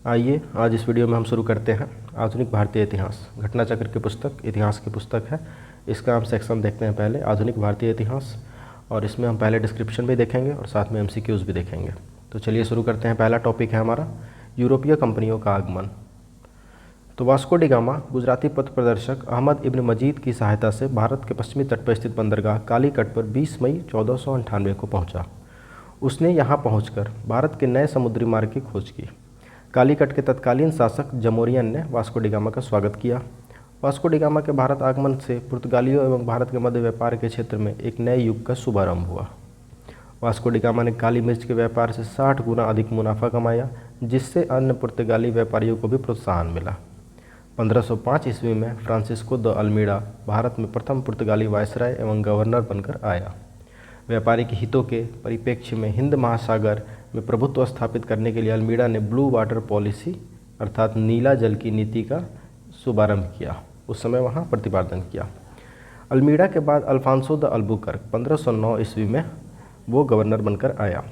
आइए आज इस वीडियो में हम शुरू करते हैं आधुनिक भारतीय इतिहास। घटना चक्र की पुस्तक इतिहास की पुस्तक है। इसका हम सेक्शन देखते हैं पहले आधुनिक भारतीय इतिहास, और इसमें हम पहले डिस्क्रिप्शन भी देखेंगे और साथ में MCQs भी देखेंगे। तो चलिए शुरू करते हैं। पहला टॉपिक है हमारा यूरोपीय कंपनियों का आगमन। तो वास्को डी गामा गुजराती पथ प्रदर्शक अहमद इब्न मजीद की सहायता से भारत के पश्चिमी तट पर स्थित बंदरगाह कालीकट पर 20 मई 1498 को पहुंचा। उसने यहां पहुंचकर भारत के नए समुद्री मार्ग की खोज की। कालीकट के तत्कालीन शासक जमोरियन ने वास्को डी गामा का स्वागत किया। वास्को डी गामा के भारत आगमन से पुर्तगालियों एवं भारत के मध्य व्यापार के क्षेत्र में एक नए युग का शुभारंभ हुआ। वास्को डी गामा ने काली मिर्च के व्यापार से 60 गुना अधिक मुनाफा कमाया, जिससे अन्य पुर्तगाली व्यापारियों को भी प्रोत्साहन मिला। 1505 ईस्वी में फ्रांसिस्को द अल्मीड़ा भारत में प्रथम पुर्तगाली वायसराय एवं गवर्नर बनकर आया। व्यापारिक हितों के परिप्रेक्ष्य में हिंद महासागर में प्रभुत्व स्थापित करने के लिए अल्मीड़ा ने ब्लू वाटर पॉलिसी अर्थात नीला जल की नीति का शुभारंभ किया। उस समय वहाँ प्रतिपादन किया। अल्मीड़ा के बाद अल्फांसो द अल्बुकर्क 1509 ईस्वी में वो गवर्नर बनकर आया।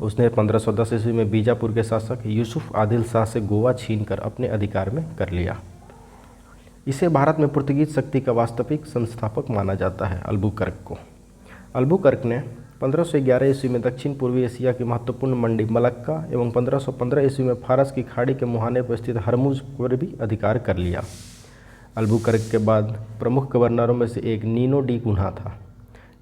उसने 1510 ईस्वी में बीजापुर के शासक यूसुफ आदिल शाह से गोवा छीनकर अपने अधिकार में कर लिया। इसे भारत में पुर्तगीज शक्ति का वास्तविक संस्थापक माना जाता है। अल्बुकर्क को अल्बुकर्क ने 1511 ईस्वी में दक्षिण पूर्वी एशिया की महत्वपूर्ण मंडी मलक्का एवं 1515 ईस्वी में फारस की खाड़ी के मुहाने पर स्थित हरमुज पर भी अधिकार कर लिया। अल्बुकर्क के बाद प्रमुख गवर्नरों में से एक नीनो डी गुन्हा था।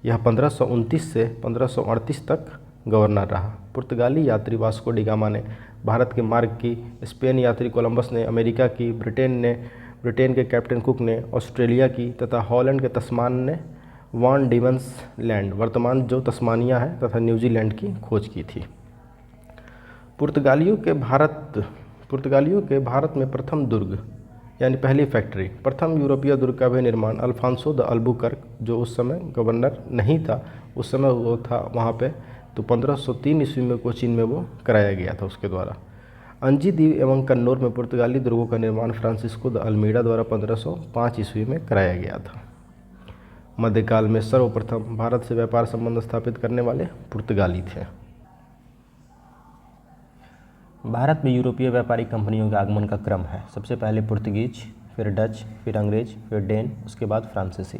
यह 1529 से 1538 तक गवर्नर रहा। पुर्तगाली यात्री वास्को डी गामा ने भारत के मार्ग की, स्पेन यात्री कोलंबस ने अमेरिका की, ब्रिटेन के कैप्टन कुक ने ऑस्ट्रेलिया की तथा हॉलैंड के तस्मान ने वान डीमन्स लैंड वर्तमान जो तस्मानिया है तथा न्यूजीलैंड की खोज की थी। पुर्तगालियों के भारत में प्रथम दुर्ग यानी पहली फैक्ट्री, प्रथम यूरोपीय दुर्ग का भी निर्माण अल्फांसो द अल्बुकर्क जो उस समय गवर्नर नहीं था, उस समय वो था वहाँ पे, तो 1503 ईस्वी में कोचीन में वो कराया गया था उसके द्वारा। अंजी द्वीप एवं कन्नौर में पुर्तगाली दुर्गों का निर्माण फ्रांसिस्को द अल्मीड़ा द्वारा 1505 ईस्वी में कराया गया था। मध्यकाल में सर्वप्रथम भारत से व्यापार संबंध स्थापित करने वाले पुर्तगाली थे। भारत में यूरोपीय व्यापारिक कंपनियों के आगमन का क्रम है। सबसे पहले पुर्तगीज, फिर डच, फिर अंग्रेज, फिर डेन, उसके बाद फ्रांसीसी।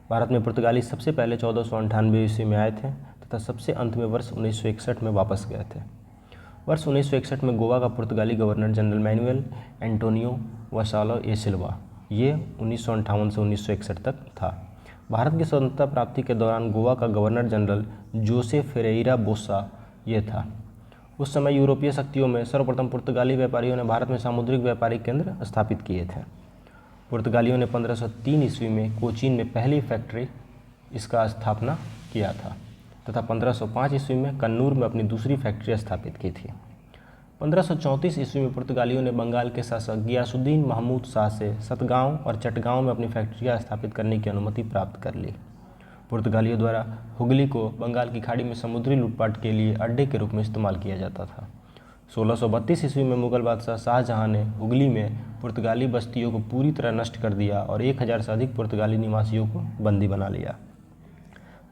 भारत में पुर्तगाली सबसे पहले 1498 ईस्वी में आए थे तथा सबसे अंत में वर्ष 1961 में वापस गए थे। वर्ष 1961 में गोवा का पुर्तगाली गवर्नर जनरल मैनुएल एंटोनियो वसालो ए सिल्वा, ये 1958 से 1961 तक था। भारत की स्वतंत्रता प्राप्ति के दौरान गोवा का गवर्नर जनरल जोसे फेरेइरा बोसा ये था। उस समय यूरोपीय शक्तियों में सर्वप्रथम पुर्तगाली व्यापारियों ने भारत में सामुद्रिक व्यापारिक केंद्र स्थापित किए थे। पुर्तगालियों ने 1503 ईस्वी में कोचीन में पहली फैक्ट्री इसका स्थापना किया था तथा 1505 ईस्वी में कन्नूर में अपनी दूसरी फैक्ट्री स्थापित की थी। 1534 ईस्वी में पुर्तगालियों ने बंगाल के शासक गियासुद्दीन महमूद शाह से सतगांव और चटगांव में अपनी फैक्ट्रियां स्थापित करने की अनुमति प्राप्त कर ली। पुर्तगालियों द्वारा हुगली को बंगाल की खाड़ी में समुद्री लूटपाट के लिए अड्डे के रूप में इस्तेमाल किया जाता था। 1632 ईस्वी में मुगल बादशाह शाहजहां ने हुगली में पुर्तगाली बस्तियों को पूरी तरह नष्ट कर दिया और 1000 से अधिक पुर्तगाली निवासियों को बंदी बना लिया।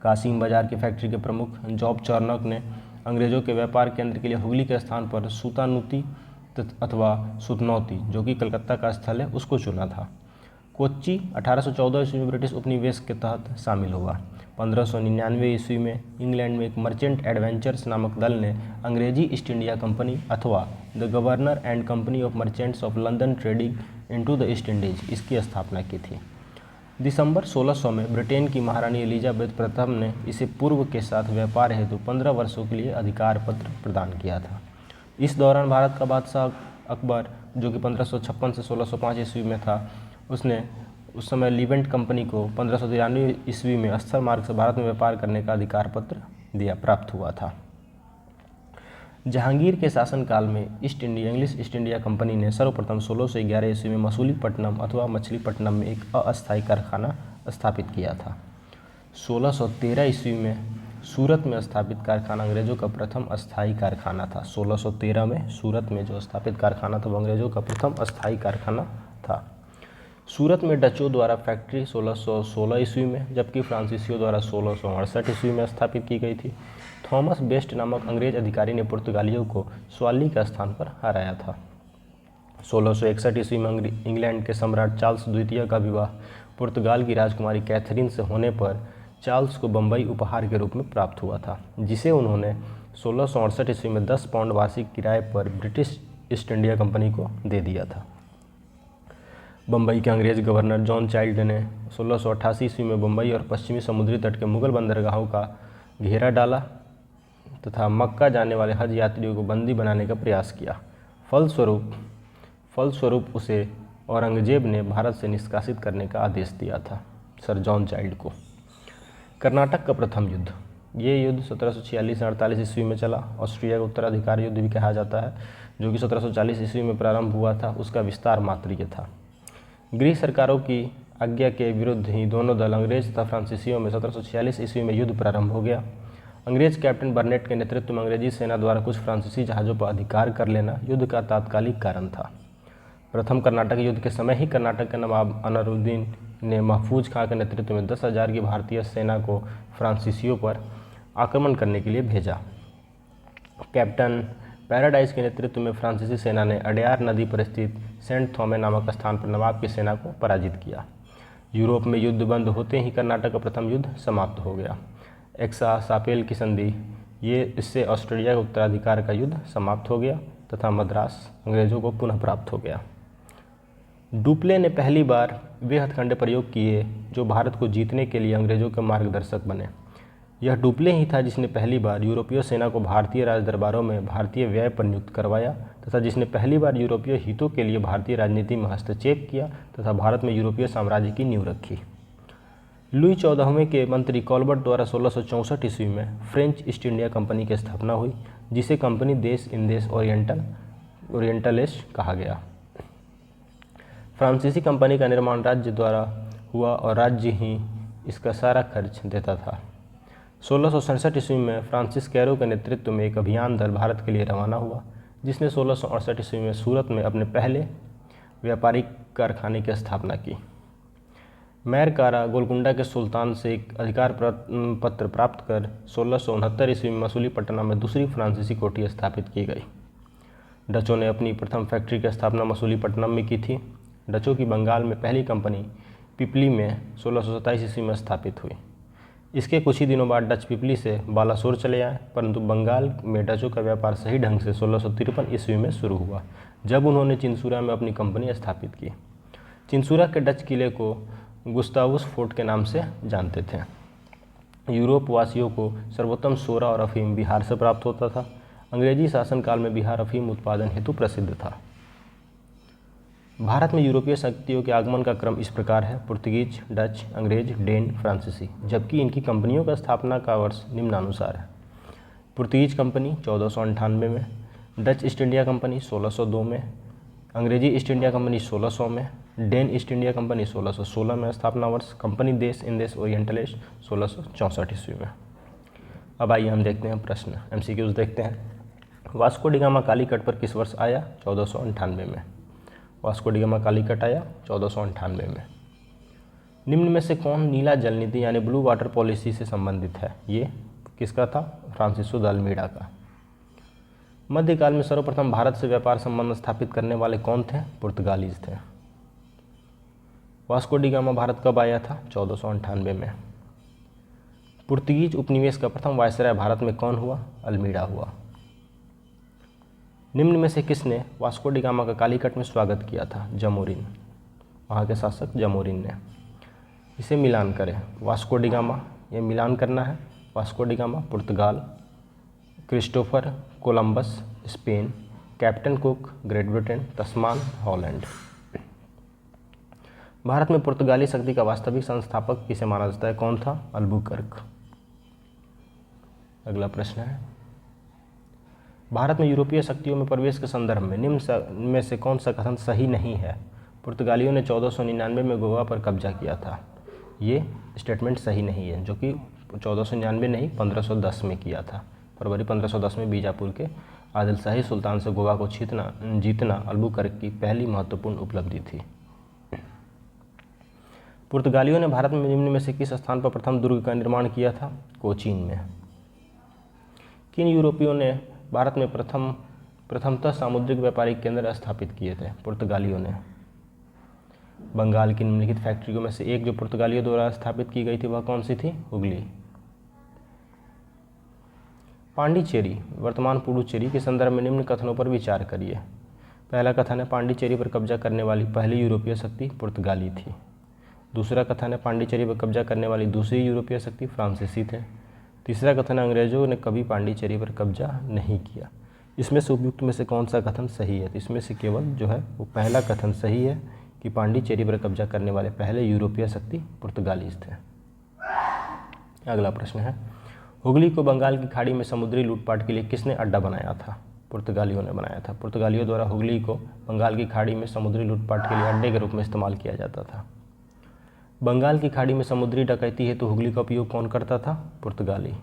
कासिम बाजार की फैक्ट्री के प्रमुख जॉब चार्नक ने अंग्रेजों के व्यापार केंद्र के लिए हुगली के स्थान पर सुतानुती अथवा सुतनौती, जो कि कलकत्ता का स्थल है, उसको चुना था। कोच्चि 1814 ईस्वी में ब्रिटिश उपनिवेश के तहत शामिल हुआ। 1599 ईस्वी में इंग्लैंड में एक मर्चेंट एडवेंचर्स नामक दल ने अंग्रेजी ईस्ट इंडिया कंपनी अथवा the governor and company of Merchants of London trading into the east Indies इसकी स्थापना की थी। दिसंबर 1600 में ब्रिटेन की महारानी एलिजाबेथ प्रथम ने इसे पूर्व के साथ व्यापार हेतु 15 वर्षों के लिए अधिकार पत्र प्रदान किया था। इस दौरान भारत का बादशाह अकबर, जो कि 1556 से 1605 ईस्वी में था, उसने उस समय लीवेंट कंपनी को 1593 ईस्वी में स्थल मार्ग से भारत में व्यापार करने का अधिकार पत्र प्राप्त हुआ था। जहांगीर के शासनकाल में इंग्लिश ईस्ट इंडिया कंपनी ने सर्वप्रथम 16 से 11 ईस्वी में मसूलीपट्टनम अथवा मछलीपट्टनम में एक अस्थायी कारखाना स्थापित किया था। 1613 ईस्वी में सूरत में स्थापित कारखाना अंग्रेजों का प्रथम अस्थायी कारखाना था। 1613 में सूरत में जो स्थापित कारखाना था वो अंग्रेजों का प्रथम अस्थायी कारखाना था। सूरत में डचों द्वारा फैक्ट्री 1616 ईस्वी में, जबकि फ्रांसीसियों द्वारा 1668 ईस्वी में स्थापित की गई थी। थॉमस बेस्ट नामक अंग्रेज अधिकारी ने पुर्तगालियों को स्वाली के स्थान पर हराया था। 1661 ईस्वी में इंग्लैंड के सम्राट चार्ल्स द्वितीय का विवाह पुर्तगाल की राजकुमारी कैथरीन से होने पर चार्ल्स को बम्बई उपहार के रूप में प्राप्त हुआ था, जिसे उन्होंने 1668 ईस्वी में 10 पाउंड वार्षिक किराए पर ब्रिटिश ईस्ट इंडिया कंपनी को दे दिया था। बम्बई के अंग्रेज गवर्नर जॉन चाइल्ड ने 1688 ईस्वी में बम्बई और पश्चिमी समुद्री तट के मुगल बंदरगाहों का घेरा डाला तथा मक्का जाने वाले हज यात्रियों को बंदी बनाने का प्रयास किया। फलस्वरूप उसे औरंगजेब ने भारत से निष्कासित करने का आदेश दिया था, सर जॉन चाइल्ड को। कर्नाटक का प्रथम युद्ध, ये युद्ध 1746 से 48 ईस्वी में चला। ऑस्ट्रिया का उत्तराधिकार युद्ध भी कहा जाता है, जो कि 1740 ईस्वी में प्रारंभ हुआ था। उसका विस्तार मात्रीय था। गृह सरकारों की आज्ञा के विरुद्ध ही दोनों दल अंग्रेज तथा फ्रांसीसियों में 1746 ईस्वी में युद्ध प्रारंभ हो गया। अंग्रेज कैप्टन बर्नेट के नेतृत्व में अंग्रेजी सेना द्वारा कुछ फ्रांसीसी जहाज़ों पर अधिकार कर लेना युद्ध का तात्कालिक कारण था। प्रथम कर्नाटक युद्ध के समय ही कर्नाटक के नवाब अनरुद्दीन ने महफूज खां के नेतृत्व में 10,000 की भारतीय सेना को फ्रांसीसियों पर आक्रमण करने के लिए भेजा। कैप्टन पैराडाइज के नेतृत्व में फ्रांसीसी सेना ने अडयार नदी पर स्थित सेंट थॉमे नामक स्थान पर नवाब की सेना को पराजित किया। यूरोप में युद्ध बंद होते ही कर्नाटक का प्रथम युद्ध समाप्त हो गया। एक्सा-सापेल की संधि, इससे ऑस्ट्रेलिया के उत्तराधिकार का युद्ध समाप्त हो गया तथा मद्रास अंग्रेजों को पुनः प्राप्त हो गया। डुप्ले ने पहली बार वे हथकंडे प्रयोग किए जो भारत को जीतने के लिए अंग्रेजों के मार्गदर्शक बने। यह डुप्ले ही था जिसने पहली बार यूरोपीय सेना को भारतीय राजदरबारों में भारतीय व्यय पर नियुक्त करवाया तथा जिसने पहली बार यूरोपीय हितों के लिए भारतीय राजनीति में हस्तक्षेप किया तथा भारत में यूरोपीय साम्राज्य की नींव रखी। लुई 14वें के मंत्री कॉलबर्ट द्वारा 1664 ईस्वी में फ्रेंच ईस्ट इंडिया कंपनी की स्थापना हुई, जिसे कंपनी देश इंदेश ओरिएंटलिस कहा गया। फ्रांसीसी कंपनी का निर्माण राज्य द्वारा हुआ और राज्य ही इसका सारा खर्च देता था। 1667 ईस्वी में फ्रांसिस कैरो के नेतृत्व में एक अभियान दल भारत के लिए रवाना हुआ, जिसने 1668 ईस्वी में सूरत में अपने पहले व्यापारिक कारखाने की स्थापना की। मैर कारा गोलकुंडा के सुल्तान से एक अधिकार पत्र प्राप्त कर 1669 ईस्वी में मसूलीपट्टनम में दूसरी फ्रांसीसी कोठी स्थापित की गई। डचों ने अपनी प्रथम फैक्ट्री की स्थापना मसूलीपट्टनम में की थी। डचों की बंगाल में पहली कंपनी पिपली में 1627 ईस्वी में स्थापित हुई। इसके कुछ ही दिनों बाद डच पिपली से बालासोर चले आए, परंतु बंगाल में डचों का व्यापार सही ढंग से 1653 ईस्वी में शुरू हुआ, जब उन्होंने चिंसूरा में अपनी कंपनी स्थापित की। चिंसूरा के डच किले को गुस्तावुस फोर्ट के नाम से जानते थे। यूरोप वासियों को सर्वोत्तम सोरा और अफीम बिहार से प्राप्त होता था। अंग्रेजी शासनकाल में बिहार अफीम उत्पादन हेतु प्रसिद्ध था। भारत में यूरोपीय शक्तियों के आगमन का क्रम इस प्रकार है: पुर्तगीज, डच, अंग्रेज, डेन, फ्रांसीसी, जबकि इनकी कंपनियों का स्थापना का वर्ष निम्नानुसार है। पुर्तगीज कंपनी 1498 में, डच ईस्ट इंडिया कंपनी 1602 में, अंग्रेजी ईस्ट इंडिया कंपनी 1600 में, डेन ईस्ट इंडिया कंपनी 1616 में स्थापना वर्ष, कंपनी देश इंदेश ओरिएंटलिस 1664 ईस्वी में। अब आइए हम देखते हैं प्रश्न, MCQs देखते हैं। वास्को डी गामा कालीकट पर किस वर्ष आया? 1498 में। वास्को डी गामा कालीकट आया 1498 में। निम्न में से कौन नीला जल नीति यानी ब्लू वाटर पॉलिसी से संबंधित है? ये किसका था? फ्रांसिसो द अल्मीडा का। मध्यकाल में सर्वप्रथम भारत से व्यापार संबंध स्थापित करने वाले कौन थे? पुर्तगालीज थे। वास्को डी गामा भारत कब आया था? 1498 में। पुर्तगीज उपनिवेश का प्रथम वायसराय भारत में कौन हुआ? अल्मीडा हुआ। निम्न में से किसने वास्को डी गामा का कालीकट में स्वागत किया था? जमोरिन, वहाँ के शासक जमोरिन ने। इसे मिलान करें। वास्को डी गामा, ये मिलान करना है। वास्को डी गामा पुर्तगाल, Christopher Columbus Spain, Captain Cook Great Britain, Tasman Holland. भारत में पुर्तगाली शक्ति का वास्तविक संस्थापक किसे माना जाता है? कौन था? अल्बुकर्क। अगला प्रश्न है, भारत में यूरोपीय शक्तियों में प्रवेश के संदर्भ में निम्न में से कौन सा कथन सही नहीं है? पुर्तगालियों ने 1499 में गोवा पर कब्जा किया था। ये स्टेटमेंट सही नहीं है, जो कि 1499 नहीं 1510 में किया था। फरवरी 1510 में बीजापुर के आदिल शाही सुल्तान से गोवा को जीतना अल्बुकर्क की पहली महत्वपूर्ण उपलब्धि थी। पुर्तगालियों ने भारत में निम्न में से किस स्थान पर प्रथम दुर्ग का निर्माण किया था? कोचीन में। किन यूरोपियों ने भारत में प्रथम प्रथमतः सामुद्रिक व्यापारिक केंद्र स्थापित किए थे पुर्तगालियों ने। बंगाल की निम्नलिखित फैक्ट्रियों में से एक जो पुर्तगालियों द्वारा स्थापित की गई थी वह कौन सी थी? हुगली। पांडिचेरी वर्तमान पुडुचेरी के संदर्भ में निम्न कथनों पर विचार करिए। पहला कथन है पांडिचेरी पर कब्जा करने वाली पहली यूरोपीय शक्ति पुर्तगाली थी। दूसरा कथन है पांडिचेरी पर कब्जा करने वाली दूसरी यूरोपीय शक्ति फ्रांसीसी थे। तीसरा कथन है अंग्रेजों ने कभी पांडिचेरी पर कब्जा नहीं किया। इसमें से उपयुक्त में से कौन सा कथन सही है? तो इसमें से केवल जो है वो पहला कथन सही है कि पांडिचेरी पर कब्जा करने वाले पहले यूरोपीय शक्ति पुर्तगालीज थे। अगला प्रश्न है हुगली को बंगाल की खाड़ी में समुद्री लूटपाट के लिए किसने अड्डा बनाया था? पुर्तगालियों ने बनाया था। पुर्तगालियों द्वारा हुगली को बंगाल की खाड़ी में समुद्री लूटपाट के लिए अड्डे के रूप में इस्तेमाल किया जाता था। बंगाल की खाड़ी में समुद्री डकैती हेतु हुगली का उपयोग कौन करता था? पुर्तगाली।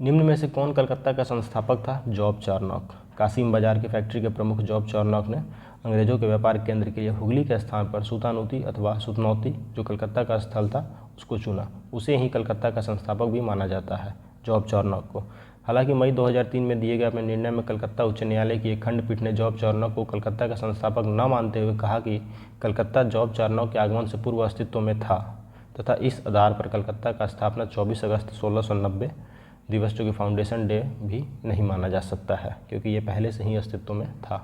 निम्न में से कौन कलकत्ता का संस्थापक था? Job Charnock. कासिम बाजार की फैक्ट्री के प्रमुख जॉब चार्नॉक ने अंग्रेजों के व्यापार केंद्र के लिए हुगली के स्थान पर सुतानूती अथवा सुतनौती जो कलकत्ता का स्थल था उसको चुना। उसे ही कलकत्ता का संस्थापक भी माना जाता है, जॉब चार्नॉक को। हालांकि मई 2003 में दिए गए अपने निर्णय में कलकत्ता उच्च न्यायालय की एक खंडपीठ ने जॉब चार्नॉक को कलकत्ता का संस्थापक न मानते हुए कहा कि कलकत्ता जॉब चार्नॉक के आगमन से पूर्व अस्तित्व में था तथा इस आधार पर कलकत्ता का स्थापना 24 अगस्त 1690 दिवस जो कि फाउंडेशन डे भी नहीं माना जा सकता है क्योंकि ये पहले से ही अस्तित्व में था।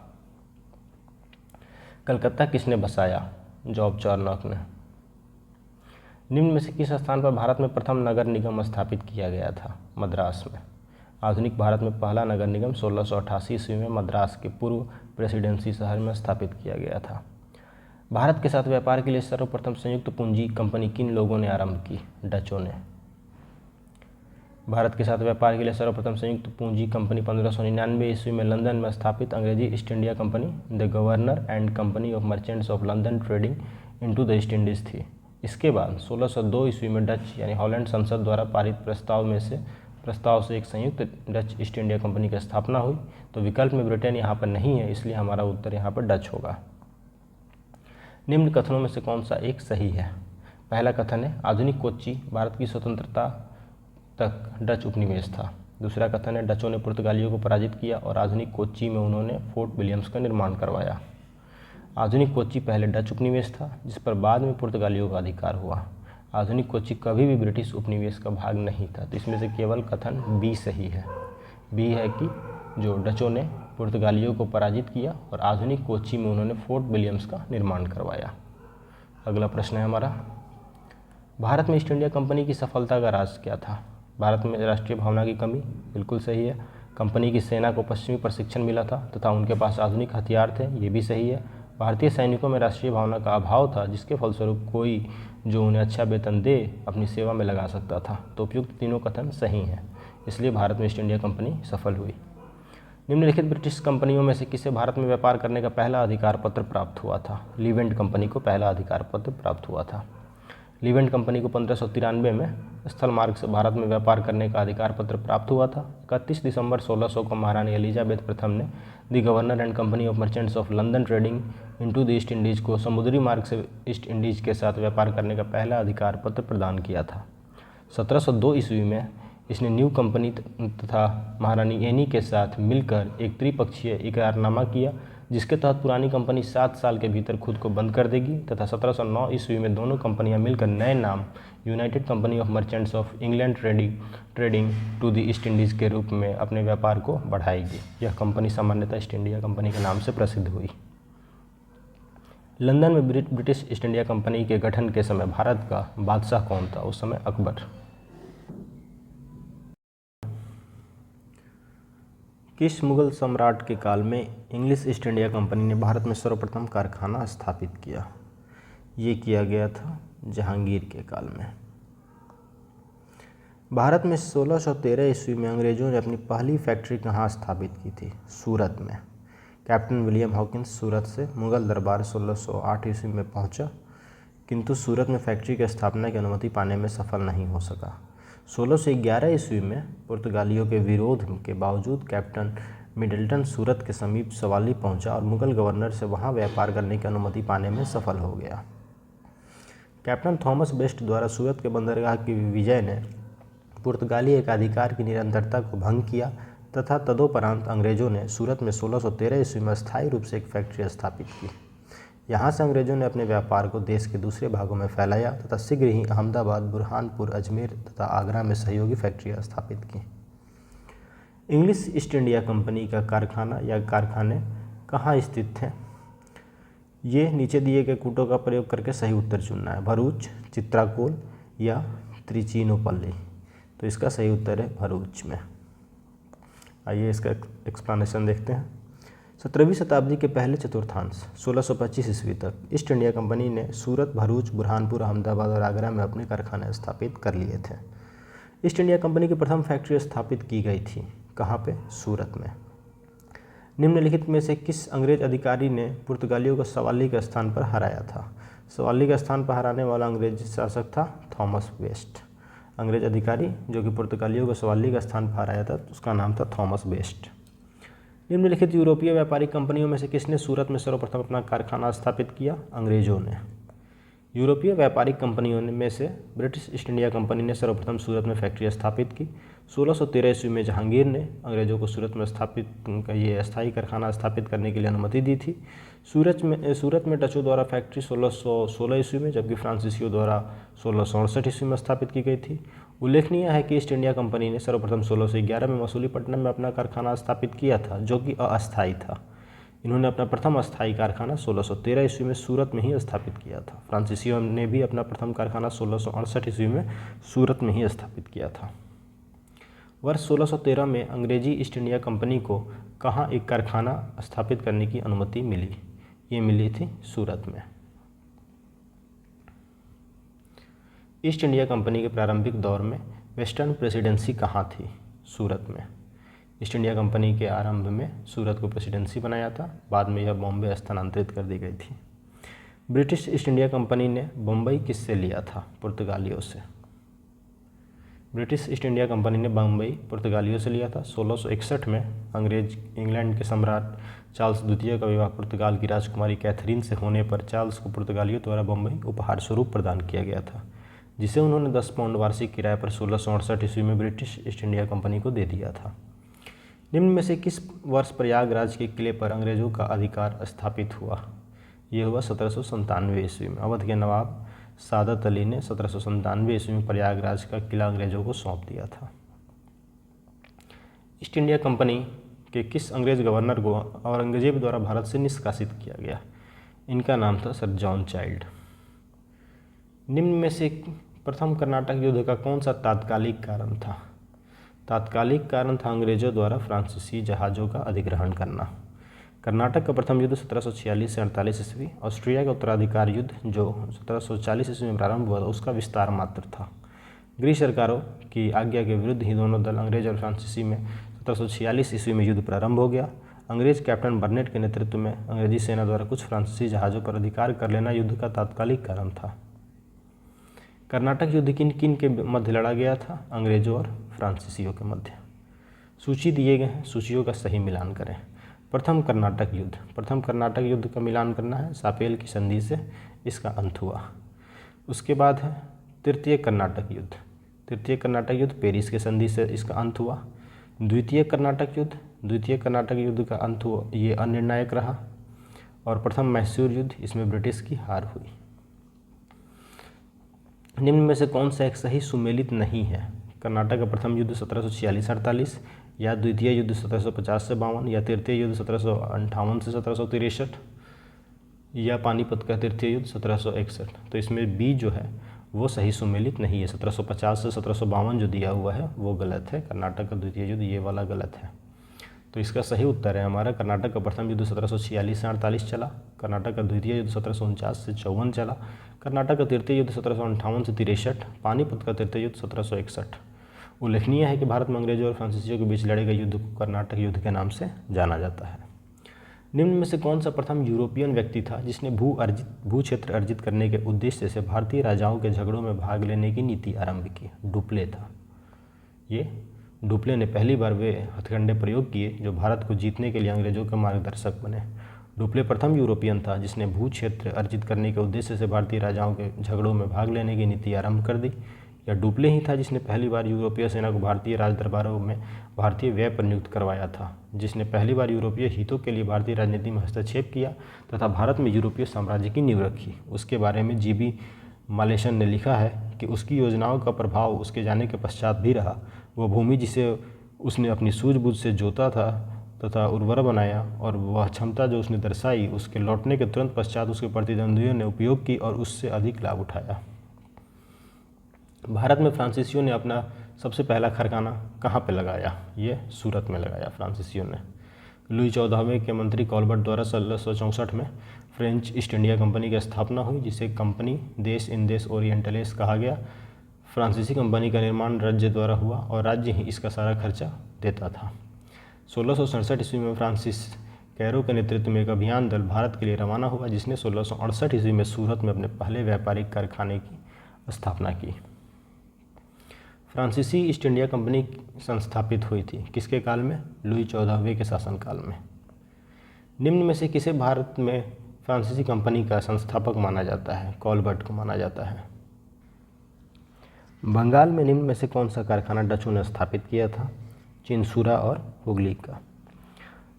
कलकत्ता किसने बसाया? जॉब चार्नॉक ने। निम्न में से किस स्थान पर भारत में प्रथम नगर निगम स्थापित किया गया था? मद्रास में। आधुनिक भारत में पहला नगर निगम 1688 ईस्वी में मद्रास के पूर्व प्रेसिडेंसी शहर में स्थापित किया गया था। भारत के साथ व्यापार के लिए सर्वप्रथम संयुक्त पूंजी कंपनी किन लोगों ने आरंभ की? डचों ने। भारत के साथ व्यापार के लिए सर्वप्रथम संयुक्त पूंजी कंपनी 1599 ईस्वी में लंदन में स्थापित अंग्रेजी east India company the governor and company of Merchants of London trading into the East Indies थी। इसके बाद 1602 ईस्वी में डच यानी हॉलैंड संसद द्वारा पारित प्रस्ताव से एक संयुक्त डच ईस्ट इंडिया कंपनी की स्थापना हुई। तो विकल्प में ब्रिटेन यहाँ पर नहीं है, इसलिए हमारा उत्तर यहाँ पर डच होगा। निम्न कथनों में से कौन सा एक सही है? पहला कथन है आधुनिक कोच्चि भारत की स्वतंत्रता तक डच उपनिवेश था। दूसरा कथन है डचों ने पुर्तगालियों को पराजित किया और आधुनिक कोच्चि में उन्होंने फोर्ट विलियम्स का निर्माण करवाया। आधुनिक कोच्चि पहले डच उपनिवेश था जिस पर बाद में पुर्तगालियों का अधिकार हुआ। आधुनिक कोच्चि कभी भी ब्रिटिश उपनिवेश का भाग नहीं था। तो इसमें से केवल कथन बी सही है। बी है कि जो डचों ने पुर्तगालियों को पराजित किया और आधुनिक कोच्चि में उन्होंने फोर्ट विलियम्स का निर्माण करवाया। अगला प्रश्न है हमारा भारत में ईस्ट इंडिया कंपनी की सफलता का राज क्या था? भारत में राष्ट्रीय भावना की कमी, बिल्कुल सही है। कंपनी की सेना को पश्चिमी प्रशिक्षण मिला था तथा उनके पास आधुनिक हथियार थे, ये भी सही है। भारतीय सैनिकों में राष्ट्रीय भावना का अभाव था जिसके फलस्वरूप कोई जो उन्हें अच्छा वेतन दे अपनी सेवा में लगा सकता था। तो उपयुक्त तीनों कथन सही हैं, इसलिए भारत में ईस्ट इंडिया कंपनी सफल हुई। निम्नलिखित ब्रिटिश कंपनियों में से किसे भारत में व्यापार करने का पहला अधिकार पत्र प्राप्त हुआ था? लीवेंट कंपनी को पहला अधिकार पत्र प्राप्त हुआ था। लीवेंट कंपनी को 1593 में स्थल मार्ग से भारत में व्यापार करने का अधिकार पत्र प्राप्त हुआ था। 31 दिसंबर 1600 को महारानी एलिजाबेथ प्रथम ने the governor and company of Merchants of London trading into the East Indies को समुद्री मार्ग से ईस्ट इंडीज़ के साथ व्यापार करने का पहला अधिकार पत्र प्रदान किया था। 1702 ईस्वी में इसने न्यू कंपनी तथा महारानी एनी के साथ मिलकर एक त्रिपक्षीय इकरारनामा किया जिसके तहत पुरानी कंपनी 7 साल के भीतर खुद को बंद कर देगी तथा 1709 ईस्वी में दोनों कंपनियां मिलकर नए नाम United Company of Merchants of England Trading to the East Indies के रूप में अपने व्यापार को बढ़ाएगी। यह कंपनी सामान्यतः ईस्ट इंडिया कंपनी के नाम से प्रसिद्ध हुई। लंदन में ब्रिटिश ईस्ट इंडिया कंपनी के गठन के समय भारत का बादशाह कौन था? उस समय अकबर। किस मुगल सम्राट के काल में इंग्लिश ईस्ट इंडिया कंपनी ने भारत में सर्वप्रथम कारखाना स्थापित किया? ये किया गया था जहांगीर के काल में। भारत में 1613 ईस्वी में अंग्रेजों ने अपनी पहली फैक्ट्री कहाँ स्थापित की थी? सूरत में। कैप्टन विलियम हॉकिंस सूरत से मुगल दरबार 1608 ईस्वी में पहुंचा, किंतु सूरत में फैक्ट्री की स्थापना की अनुमति पाने में सफल नहीं हो सका। 1611 ईस्वी में पुर्तगालियों के विरोध के बावजूद कैप्टन मिडल्टन सूरत के समीप सवाली पहुंचा और मुगल गवर्नर से वहां व्यापार करने की अनुमति पाने में सफल हो गया। कैप्टन थॉमस बेस्ट द्वारा सूरत के बंदरगाह की विजय ने पुर्तगाली एकाधिकार की निरंतरता को भंग किया तथा तदोपरांत अंग्रेजों ने सूरत में 1613 ईस्वी में स्थायी रूप से एक फैक्ट्री स्थापित की। यहाँ से अंग्रेजों ने अपने व्यापार को देश के दूसरे भागों में फैलाया तथा शीघ्र ही अहमदाबाद, बुरहानपुर, अजमेर तथा आगरा में सहयोगी फैक्ट्रियाँ स्थापित की। इंग्लिश ईस्ट इंडिया कंपनी का कारखाना या कारखाने कहाँ स्थित हैं? ये नीचे दिए गए कूटों का प्रयोग करके सही उत्तर चुनना है। भरूच, चित्राकोल या त्रिचिनोपल्ली। तो इसका सही उत्तर है भरूच में। आइए इसका एक्सप्लेनेशन देखते हैं। 17वीं शताब्दी के पहले चतुर्थांश 1625 ईस्वी तक ईस्ट इंडिया कंपनी ने सूरत, भरूच, बुरहानपुर, अहमदाबाद और आगरा में अपने कारखाने स्थापित कर लिए थे। ईस्ट इंडिया कंपनी की प्रथम फैक्ट्री स्थापित की गई थी कहाँ पे? सूरत में। निम्नलिखित में से किस अंग्रेज अधिकारी ने पुर्तगालियों को सवाली के स्थान पर हराया था? सवाली के स्थान पर हराने वाला अंग्रेज शासक था थॉमस बेस्ट। अंग्रेज अधिकारी जो कि पुर्तगालियों को सवाली का स्थान पर हराया था, उसका नाम था थॉमस बेस्ट। निम्नलिखित यूरोपीय व्यापारिक कंपनियों में से किसने सूरत में सर्वप्रथम अपना कारखाना स्थापित किया? अंग्रेजों ने। यूरोपीय व्यापारिक कंपनियों में से ब्रिटिश ईस्ट इंडिया कंपनी ने सर्वप्रथम सूरत में फैक्ट्री स्थापित की। 1613 ईस्वी में जहांगीर ने अंग्रेजों को सूरत में ये अस्थायी कारखाना स्थापित करने के लिए अनुमति दी थी। सूरत में डचों द्वारा फैक्ट्री 1616 ईस्वी में, जबकि फ्रांसीसियों द्वारा 1668 ईस्वी में स्थापित की गई थी। उल्लेखनीय है कि ईस्ट इंडिया कंपनी ने सर्वप्रथम 1611 में मसूलीपट्टनम में अपना कारखाना स्थापित किया था, जो कि अस्थायी था। इन्होंने अपना प्रथम अस्थायी कारखाना 1613 ईस्वी में सूरत में ही स्थापित किया था। फ्रांसीसियों ने भी अपना प्रथम कारखाना 1668 ईस्वी में सूरत में ही स्थापित किया था। वर्ष 1613 में अंग्रेजी ईस्ट इंडिया कंपनी को कहाँ एक कारखाना स्थापित करने की अनुमति मिली? ये मिली थी सूरत में। ईस्ट इंडिया कंपनी के प्रारंभिक दौर में वेस्टर्न प्रेसिडेंसी कहाँ थी? सूरत में। ईस्ट इंडिया कंपनी के आरंभ में सूरत को प्रेसिडेंसी बनाया था, बाद में यह बॉम्बे स्थानांतरित कर दी गई थी। ब्रिटिश ईस्ट इंडिया कंपनी ने बम्बई किससे लिया था? पुर्तगालियों से। ब्रिटिश ईस्ट इंडिया कंपनी ने बम्बई पुर्तगालियों से लिया था। 1661 में अंग्रेज इंग्लैंड के सम्राट चार्ल्स द्वितीय का विवाह पुर्तगाल की राजकुमारी कैथरीन से होने पर चार्ल्स को पुर्तगालियों द्वारा बम्बई उपहार स्वरूप प्रदान किया गया था, जिसे उन्होंने 10 पाउंड वार्षिक किराए पर 1668 ईस्वी में ब्रिटिश ईस्ट इंडिया कंपनी को दे दिया था। निम्न में से किस वर्ष प्रयागराज के किले पर अंग्रेजों का अधिकार स्थापित हुआ? ये हुआ 1797 ईस्वी में। अवध के नवाब सादत अली ने 1797 ईस्वी में प्रयागराज का किला अंग्रेजों को सौंप दिया था। ईस्ट इंडिया कंपनी के किस अंग्रेज गवर्नर को औरंगजेब द्वारा भारत से निष्कासित किया गया? इनका नाम था सर जॉन चाइल्ड। निम्न में से प्रथम कर्नाटक युद्ध का कौन सा तात्कालिक कारण था? तात्कालिक कारण था अंग्रेजों द्वारा फ्रांसीसी जहाज़ों का अधिग्रहण करना। कर्नाटक का प्रथम युद्ध 1746 से 48 ईस्वी, ऑस्ट्रिया का उत्तराधिकार युद्ध जो 1740 ईस्वी में प्रारंभ हुआ था, उसका विस्तार मात्र था। ग्रीक सरकारों की आज्ञा के विरुद्ध ही दोनों दल अंग्रेज और फ्रांसीसी में 1746 ईस्वी में युद्ध प्रारंभ हो गया। अंग्रेज कैप्टन बर्नेट के नेतृत्व में अंग्रेजी सेना द्वारा कुछ फ्रांसीसी जहाज़ों पर अधिकार कर लेना युद्ध का तात्कालिक कारण था। कर्नाटक युद्ध किन किन के मध्य लड़ा गया था? अंग्रेजों और फ्रांसीसियों के मध्य। सूची दिए गए हैं, सूचियों का सही मिलान करें। प्रथम कर्नाटक युद्ध का मिलान करना है, सापेल की संधि से इसका अंत हुआ। उसके बाद है तृतीय कर्नाटक युद्ध पेरिस की संधि से इसका अंत हुआ। द्वितीय कर्नाटक युद्ध का अंत हुआ, ये अनिर्णायक रहा। और प्रथम मैसूर युद्ध, इसमें ब्रिटिश की हार हुई। निम्न में से कौन सा एक सही सुमेलित नहीं है? कर्नाटक का प्रथम युद्ध 1746-48, या द्वितीय युद्ध 1750 से 52, या तृतीय युद्ध 1758 से 1763, या पानीपत का तृतीय युद्ध 1761। तो इसमें बी जो है वो सही सुमेलित नहीं है। 1750 से 1752 जो दिया हुआ है वो गलत है। कर्नाटक का द्वितीय युद्ध ये वाला गलत है। तो इसका सही उत्तर है हमारा कर्नाटक का प्रथम युद्ध 1746 से 48 चला, कर्नाटक का द्वितीय युद्ध 1749 से 54 चला, कर्नाटक का तृतीय युद्ध 1758 से 63, पानीपत का तृतीय युद्ध 1761। उल्लेखनीय है कि भारत में अंग्रेजों और फ्रांसीसियों के बीच लड़े गए युद्ध को कर्नाटक युद्ध के नाम से जाना जाता है। निम्न में से कौन सा प्रथम यूरोपियन व्यक्ति था जिसने भू क्षेत्र अर्जित करने के उद्देश्य से भारतीय राजाओं के झगड़ों में भाग लेने की नीति आरंभ की? डुप्ले था। ये डुप्ले ने पहली बार वे हथकंडे प्रयोग किए जो भारत को जीतने के लिए अंग्रेजों के मार्गदर्शक बने। डुप्ले प्रथम यूरोपियन था जिसने भू क्षेत्र अर्जित करने के उद्देश्य से भारतीय राजाओं के झगड़ों में भाग लेने की नीति आरंभ कर दी। या डुप्ले ही था जिसने पहली बार यूरोपीय सेना को भारतीय राज दरबारों में भारतीय व्यय पर नियुक्त करवाया था, जिसने पहली बार यूरोपीय हितों के लिए भारतीय राजनीति में हस्तक्षेप किया तथा भारत में यूरोपीय साम्राज्य की नींव रखी। उसके बारे में जीबी मालेशन ने लिखा है कि उसकी योजनाओं का प्रभाव उसके जाने के पश्चात भी रहा। वह भूमि जिसे उसने अपनी सूझबूझ से जोता था तथा उर्वर बनाया और वह क्षमता जो उसने दर्शाई उसके लौटने के तुरंत पश्चात उसके प्रतिद्वंदियों ने उपयोग की और उससे अधिक लाभ उठाया। भारत में फ्रांसीसियों ने अपना सबसे पहला खरखाना कहाँ पे लगाया? ये सूरत में लगाया फ्रांसीसियों ने। लुई 14वें के मंत्री कॉलबर्ट द्वारा 1664 में फ्रेंच ईस्ट इंडिया कंपनी की स्थापना हुई, जिसे कंपनी देश इंदेश ओरिएंटलेस कहा गया। फ्रांसीसी कंपनी का निर्माण राज्य द्वारा हुआ और राज्य ही इसका सारा खर्चा देता था। 1667 ईस्वी में फ्रांसिस कैरो के नेतृत्व में एक अभियान दल भारत के लिए रवाना हुआ, जिसने 1668 ईस्वी में सूरत में अपने पहले व्यापारिक कारखाने की स्थापना की। फ्रांसीसी ईस्ट इंडिया कंपनी संस्थापित हुई थी किसके काल में? लुई 14वें के शासनकाल में। निम्न में से किसे भारत में फ्रांसीसी कंपनी का संस्थापक माना जाता है? कॉलबर्ट को माना जाता है। बंगाल में निम्न में से कौन सा कारखाना डचों ने स्थापित किया था? चिंसुरा और हुगली का।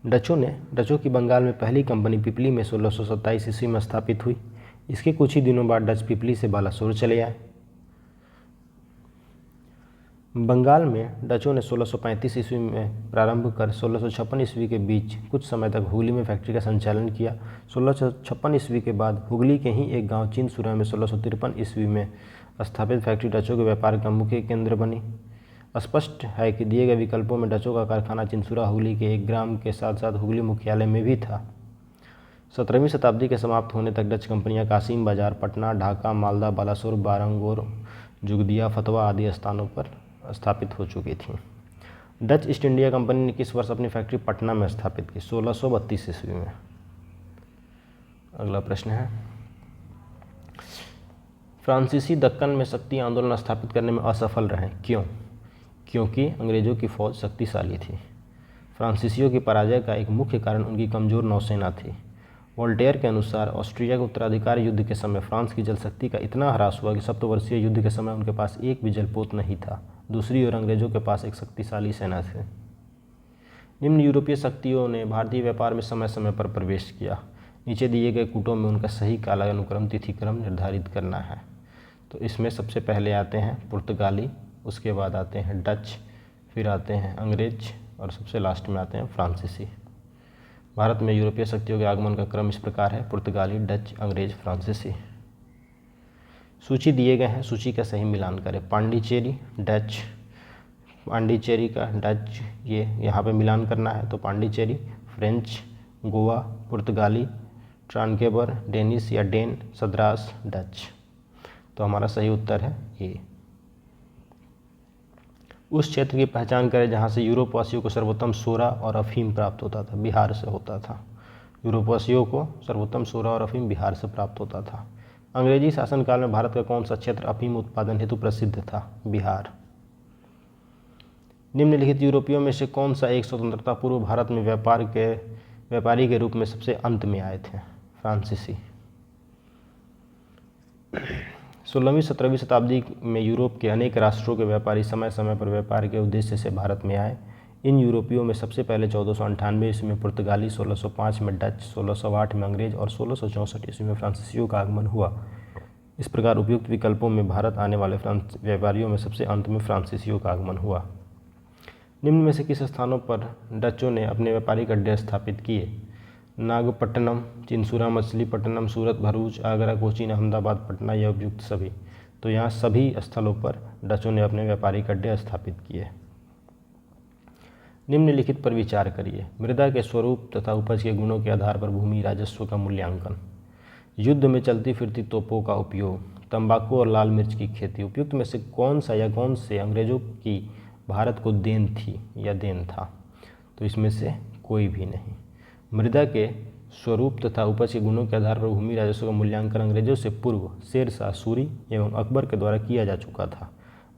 डचों की बंगाल में पहली कंपनी पिपली में 1627 ईस्वी में स्थापित हुई। इसके कुछ ही दिनों बाद डच पिपली से बालासोर चले आए। बंगाल में डचों ने 1635 ईस्वी में प्रारंभ कर 1656 ईस्वी के बीच कुछ समय तक हुगली में फैक्ट्री का संचालन किया। 1656 ईस्वी के बाद हुगली के ही एक गांव चिंसुरा में 1653 ईस्वी में स्थापित फैक्ट्री डचों के व्यापार का मुख्य केंद्र बनी। स्पष्ट है कि दिए गए विकल्पों में डचों का कारखाना चिंसुरा हुगली के एक ग्राम के साथ साथ हुगली मुख्यालय में भी था। 17वीं शताब्दी के समाप्त होने तक डच कंपनियां कासिम बाजार, पटना, ढाका, मालदा, बालासोर, बारंगोर, जुगदिया, फतवा आदि स्थानों पर स्थापित हो चुकी थी। डच ईस्ट इंडिया कंपनी ने किस वर्ष अपनी फैक्ट्री पटना में स्थापित की? 1632 ईस्वी में। अगला प्रश्न है, फ्रांसीसी दक्कन में शक्ति आंदोलन स्थापित करने में असफल रहे, क्यों? क्योंकि अंग्रेजों की फौज शक्तिशाली थी। फ्रांसीसियों की पराजय का एक मुख्य कारण उनकी कमजोर नौसेना थी। वोल्टेयर के अनुसार ऑस्ट्रिया के उत्तराधिकार युद्ध के समय फ्रांस की जलशक्ति का इतना ह्रास हुआ कि सप्तवर्षीय युद्ध के समय उनके पास एक भी जलपोत नहीं था। दूसरी ओर अंग्रेजों के पास एक शक्तिशाली सेना थी। निम्न यूरोपीय शक्तियों ने भारतीय व्यापार में समय समय पर प्रवेश किया। नीचे दिए गए कूटों में उनका सही कालानुक्रम तिथिक्रम निर्धारित करना है। तो इसमें सबसे पहले आते हैं पुर्तगाली, उसके बाद आते हैं डच, फिर आते हैं अंग्रेज और सबसे लास्ट में आते हैं फ्रांसीसी। भारत में यूरोपीय शक्तियों के आगमन का क्रम इस प्रकार है: पुर्तगाली, डच, अंग्रेज, फ्रांसीसी। सूची दिए गए हैं, सूची का सही मिलान करें। पांडिचेरी डच, पांडिचेरी का डच ये यहाँ पे मिलान करना है, तो पांडिचेरी, फ्रेंच, गोवा, पुर्तगाली, ट्रांकेबर, डेनिश या डेन, सद्रास, डच। तो हमारा सही उत्तर है ए। उस क्षेत्र की पहचान करें जहाँ से यूरोपवासियों को सर्वोत्तम सोरा और अफीम प्राप्त होता था। बिहार से होता था। यूरोपवासियों को सर्वोत्तम सोरा और अफीम बिहार से प्राप्त होता था। अंग्रेजी शासनकाल में भारत का कौन सा क्षेत्र अफीम उत्पादन हेतु प्रसिद्ध था? बिहार। निम्नलिखित यूरोपियों में से कौन सा एक स्वतंत्रता पूर्व भारत में व्यापारी के रूप में सबसे अंत में आए थे? फ्रांसीसी। 16वीं 17वीं शताब्दी में यूरोप के अनेक राष्ट्रों के व्यापारी समय समय पर व्यापार के उद्देश्य से भारत में आए। इन यूरोपियों में सबसे पहले 1498 ईस्वी में पुर्तगाली, 1605 में डच, 1608 में अंग्रेज और 1664 ईस्वी में फ्रांसीसियों का आगमन हुआ। इस प्रकार उपयुक्त विकल्पों में भारत आने वाले व्यापारियों में सबसे अंत में फ्रांसीसियों का आगमन हुआ। निम्न में से किस स्थानों पर डचों ने अपने व्यापारिक अड्डे स्थापित किए? नागपट्टनम, चिंसुरा, मछलीपट्टनम, सूरत, भरूच, आगरा, कोचीन, अहमदाबाद, पटना या उपयुक्त सभी। तो यहाँ सभी स्थलों पर डचों ने अपने व्यापारिक अड्डे स्थापित किए। निम्नलिखित पर विचार करिए। मृदा के स्वरूप तथा उपज के गुणों के आधार पर भूमि राजस्व का मूल्यांकन, युद्ध में चलती फिरती तोपों का उपयोग, तंबाकू और लाल मिर्च की खेती। उपयुक्त में से कौन सा या कौन से अंग्रेजों की भारत को देन थी या देन था? तो इसमें से कोई भी नहीं। मृदा के स्वरूप तथा उपज के गुणों के आधार पर भूमि राजस्व का मूल्यांकन अंग्रेजों से पूर्व शेरशाह सूरी एवं अकबर के द्वारा किया जा चुका था।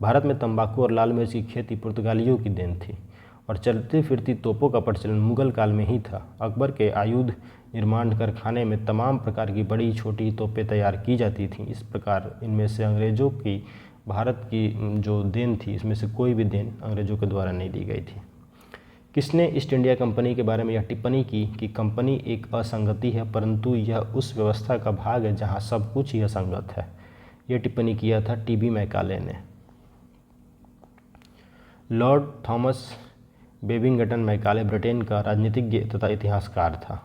भारत में तंबाकू और लाल मिर्च की खेती पुर्तगालियों की देन थी और चलती फिरती तोपों का प्रचलन मुगल काल में ही था। अकबर के आयुध निर्माण कारखाने में तमाम प्रकार की बड़ी छोटी तोपें तैयार की जाती थीं। इस प्रकार इनमें से अंग्रेजों की भारत की जो देन थी इसमें से कोई भी देन अंग्रेज़ों के द्वारा नहीं दी गई थी। किसने ईस्ट इंडिया कंपनी के बारे में यह टिप्पणी की कि कंपनी एक असंगति है परंतु यह उस व्यवस्था का भाग है जहां सब कुछ ही असंगत है? यह टिप्पणी किया था टी.बी. मैकाले ने। Lord Thomas Babington Macaulay Britain का राजनीतिज्ञ तथा इतिहासकार था।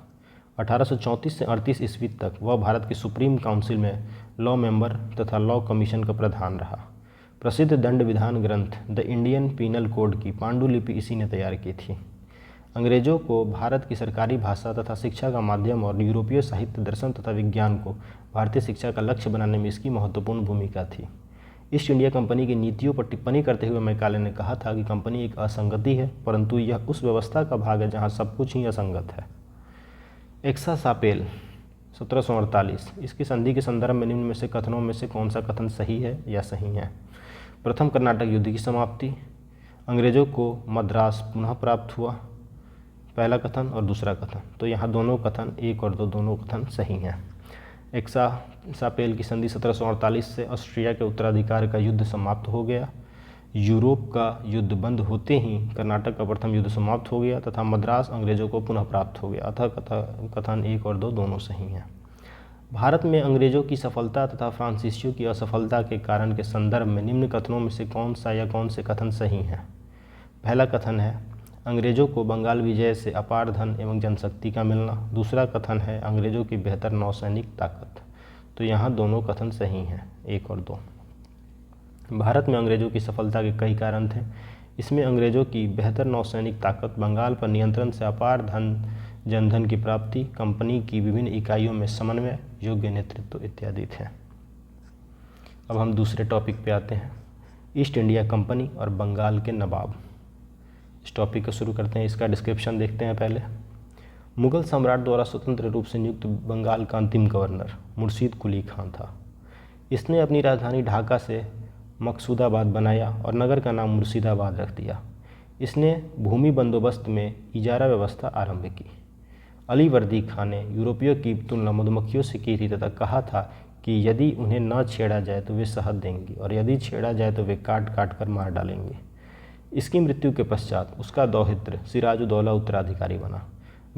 1834 से 38 ईस्वी तक वह भारत की सुप्रीम काउंसिल में लॉ मेंबर तथा लॉ कमीशन का प्रधान रहा। प्रसिद्ध दंड विधान ग्रंथ द इंडियन पीनल कोड की पांडुलिपि इसी ने तैयार की थी। अंग्रेजों को भारत की सरकारी भाषा तथा शिक्षा का माध्यम और यूरोपीय साहित्य, दर्शन तथा विज्ञान को भारतीय शिक्षा का लक्ष्य बनाने में इसकी महत्वपूर्ण भूमिका थी। ईस्ट इंडिया कंपनी की नीतियों पर टिप्पणी करते हुए मैकाले ने कहा था कि कंपनी एक असंगति है परंतु यह उस व्यवस्था का भाग है जहां सब कुछ ही असंगत है। एक्सा सापेल 1748, इसकी संधि के संदर्भ में निम्न में से कथनों में से कौन सा कथन सही है या सही है? प्रथम कर्नाटक युद्ध की समाप्ति, अंग्रेजों को मद्रास पुनः प्राप्त हुआ, पहला कथन और दूसरा कथन। तो यहाँ दोनों कथन, 1 और 2 दोनों कथन सही हैं। एक्सा सापेल की संधि 1748 से ऑस्ट्रिया के उत्तराधिकार का युद्ध समाप्त हो गया। यूरोप का युद्ध बंद होते ही कर्नाटक का प्रथम युद्ध समाप्त हो गया तथा मद्रास अंग्रेजों को पुनः प्राप्त हो गया। अतः कथन 1 और 2 दोनों सही हैं। भारत में अंग्रेजों की सफलता तथा फ्रांसीसियों की असफलता के कारण के संदर्भ में निम्न कथनों में से कौन सा या कौन से कथन सही हैं? पहला कथन है अंग्रेजों को बंगाल विजय से अपार धन एवं जनशक्ति का मिलना। दूसरा कथन है अंग्रेजों की बेहतर नौसैनिक ताकत। तो यहाँ दोनों कथन सही हैं, 1 और 2। भारत में अंग्रेजों की सफलता के कई कारण थे। इसमें अंग्रेजों की बेहतर नौसैनिक ताकत, बंगाल पर नियंत्रण से अपार जनधन की प्राप्ति, कंपनी की विभिन्न इकाइयों में समन्वय, योग्य नेतृत्व इत्यादि थे। अब हम दूसरे टॉपिक पे आते हैं, ईस्ट इंडिया कंपनी और बंगाल के नवाब। इस टॉपिक को शुरू करते हैं, इसका डिस्क्रिप्शन देखते हैं पहले। मुगल सम्राट द्वारा स्वतंत्र रूप से नियुक्त बंगाल का अंतिम गवर्नर मुर्शीद कुली खान था। इसने अपनी राजधानी ढाका से मकसूदाबाद बनाया और नगर का नाम मुर्शिदाबाद रख दिया। इसने भूमि बंदोबस्त में इजारा व्यवस्था आरंभ की। अलीवर्दी खान ने यूरोपियों की तुलना मधुमक्खियों से की थी तथा कहा था कि यदि उन्हें न छेड़ा जाए तो वे शहद देंगी और यदि छेड़ा जाए तो वे काट काट कर मार डालेंगे। इसकी मृत्यु के पश्चात उसका दौहित्र सिराजुद्दौला उत्तराधिकारी बना।